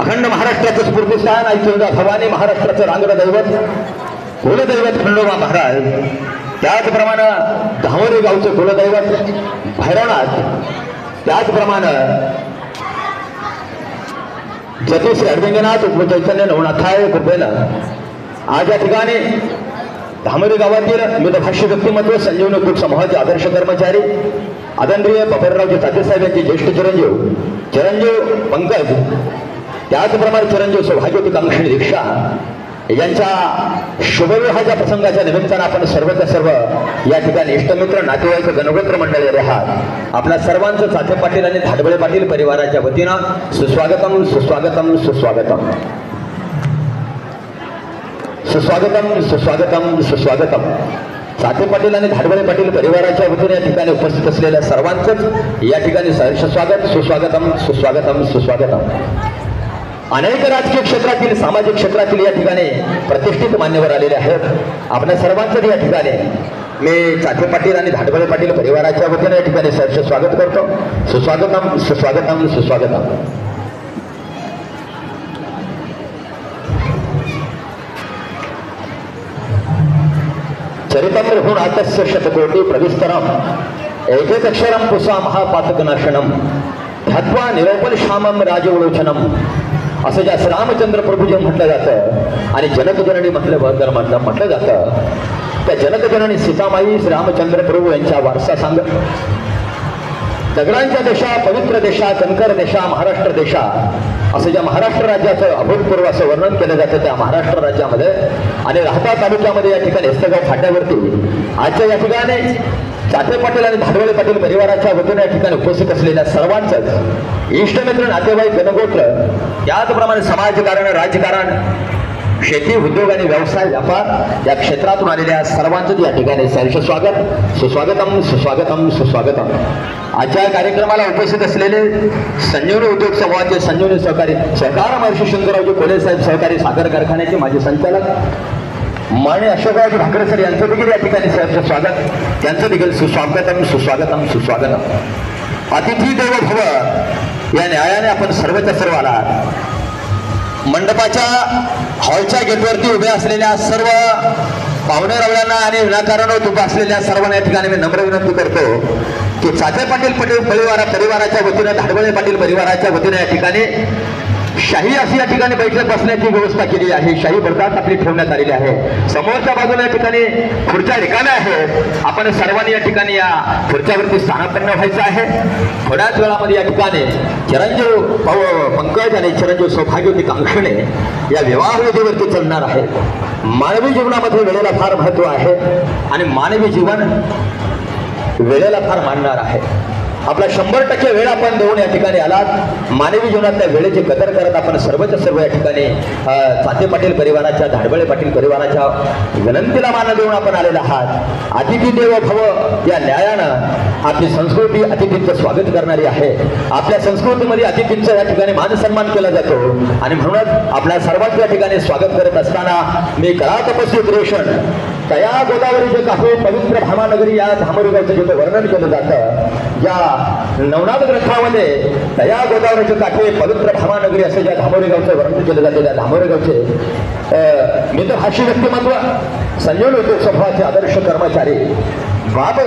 अखंड महाराष्ट्राचं स्फूर्तिस्थान ऐकून भवानी महाराष्ट्राचं रांगड दैवत कुलदैवत खंडोबा महाराज, त्याचप्रमाणे धामोरी गावचं कुलदैवत भैरवनाथ, त्याचप्रमाणे जतीश्री अडविंगनाथ उपचैतन्य नवनाथाय कृपेनं आज या ठिकाणी धामोरी गावातील मितभाष्य व्यक्तिमत्व संजीवनी ग्रुप समूहाचे आदर्श कर्मचारी आदरणीय बबनरावजी तातेसाहेब यांचे ज्येष्ठ चिरंजीव पंकज, त्याचप्रमाणे चिरंजीव सौभाग्यवती कांक्षणी दीक्षा यांच्या शुभविवाहाच्या प्रसंगाच्या निमित्तानं आपण सर्वच्या सर्व या ठिकाणी इष्टमित्र नातेवाईक गणगोत्र मंडळी आहात. आपल्या सर्वांचं चाथे पाटील आणि धाडबळे पाटील परिवाराच्या वतीनं सुस्वागतम सुस्वागतम सुस्वागतम सुस्वागतम सुस्वागतम सुस्वागतम. चाथे पाटील आणि धाडबळे पाटील परिवाराच्या वतीने या ठिकाणी उपस्थित असलेल्या सर्वांचंच या ठिकाणी सहर्ष स्वागत. सुस्वागतम सुस्वागतम सुस्वागतम. अनेक राजकीय क्षेत्रातील सामाजिक क्षेत्रातील या ठिकाणी प्रतिष्ठित मान्यवर आलेले आहेत. आपल्या सर्वांचं या ठिकाणी मी चाथे पाटील आणि धाडबळे पाटील परिवाराच्या वतीने या ठिकाणी सहर्ष स्वागत करतो. सुस्वागतम सुस्वागतम सुस्वागतम. चरितम रघुनाथस्य शतकोटी प्रविस्तरम एकेक्षरम पुसा महापातकनाशनम ध्यात्वा निरोपल श्यामम राजवलोचनम असं ज्या श्रीरामचंद्र प्रभू जे म्हटलं जातं आणि जनकजननी म्हटलं जातं, त्या जनकजननी सीतामाई श्रीरामचंद्र प्रभू यांच्या वारसा सांगत दगडांच्या देशा, पवित्र देशा, कणकर देशा, महाराष्ट्र देशा असं ज्या महाराष्ट्र राज्याचं अभूतपूर्व असं वर्णन केलं जातं, त्या महाराष्ट्र राज्यामध्ये आणि राहता तालुक्यामध्ये या ठिकाणी एस्तगाव फाट्यावरती आजच्या या ठिकाणी चाथे पाटील आणि धाडबळे पाटील परिवाराच्या वतीने या ठिकाणी उपस्थित असलेल्या सर्वांचंच इष्टमित्र नातेवाईक गणगोत्र, त्याचप्रमाणे समाजकारण, राजकारण, शेती, उद्योग आणि व्यवसाय, व्यापार या क्षेत्रातून आलेल्या सर्वांचं या ठिकाणी सहर्ष स्वागत. सुस्वागतम सुस्वागतम सुस्वागतम. आजच्या कार्यक्रमाला उपस्थित असलेले संजीवनी उद्योग समूहाचे संजीवनी सहकार महर्षी शंकररावजी कोले साहेब सहकारी साखर कारखान्याचे माजी संचालक माने अशोकरावजी भाकरे सर यांचं देखील या ठिकाणी सहर्ष स्वागत. त्यांचं देखील सुस्वागतम सुस्वागतम सुस्वागतम. अतिथी देवो भव या न्यायाने आपण सर्वच्या सर्व आलात. मंडपाच्या हॉलच्या गेटवरती उभे असलेल्या सर्व पाहुणे रावळ्यांना आणि विनाकारण उभे असलेल्या सर्वांना या ठिकाणी मी नम्र विनंती करतो की चाथे पाटील परिवाराच्या वतीने, धाडबळे पाटील परिवाराच्या वतीने या ठिकाणी शाही अशी या ठिकाणी बैठक बसण्याची व्यवस्था केली आहे. शाही बर्दात आपली ठेवण्यात आलेली आहे. समोरच्या बाजूला या ठिकाणी खुर्च्या रिकाम्या आहेत. आपण सर्वांनी या ठिकाणी या खुर्च्यावरती स्थानापन्न व्हायचं आहे. थोड्याच वेळामध्ये या ठिकाणी चिरंजीव पंकज आणि चिरंजीव सौभाग्यवती कांक्षणे या विवाह विधीवरती चालणार आहे. मानवी जीवनामध्ये वेळेला फार महत्व आहे आणि मानवी जीवन वेळेला फार मानणार आहे. आपला 100% वेळ आपण देऊन या ठिकाणी आलात. मानवी जीवनात त्या वेळेची कदर करत आपण सर्वच्या सर्व या ठिकाणी चाथे पाटील परिवाराच्या, धाडबळे पाटील परिवाराच्या विनंतीला मान देऊन आपण आलेला आहात. अतिथी देवो भव या न्यायानं आपली संस्कृती अतिथींचं स्वागत करणारी आहे. आपल्या संस्कृतीमध्ये अतिथींचा या ठिकाणी मान सन्मान केला जातो आणि म्हणूनच आपल्या सर्वांचं या ठिकाणी स्वागत करत असताना मी कला तपस्वी क्रिएशन तया गोदावरी काठे पवित्र भामानगरी या धामोरी गावचं जे वर्णन केलं जातं, या नवनाथ ग्रंथामध्ये तया गोदावरीचे काठे पवित्र भामानगरी असे ज्या धामोरी गावचं वर्णन केलं जाते, त्या धामोरी गावचे मितभाषी व्यक्तिमत्व संजीवनी उद्योग समूहाचे आदर्श कर्मचारी बाप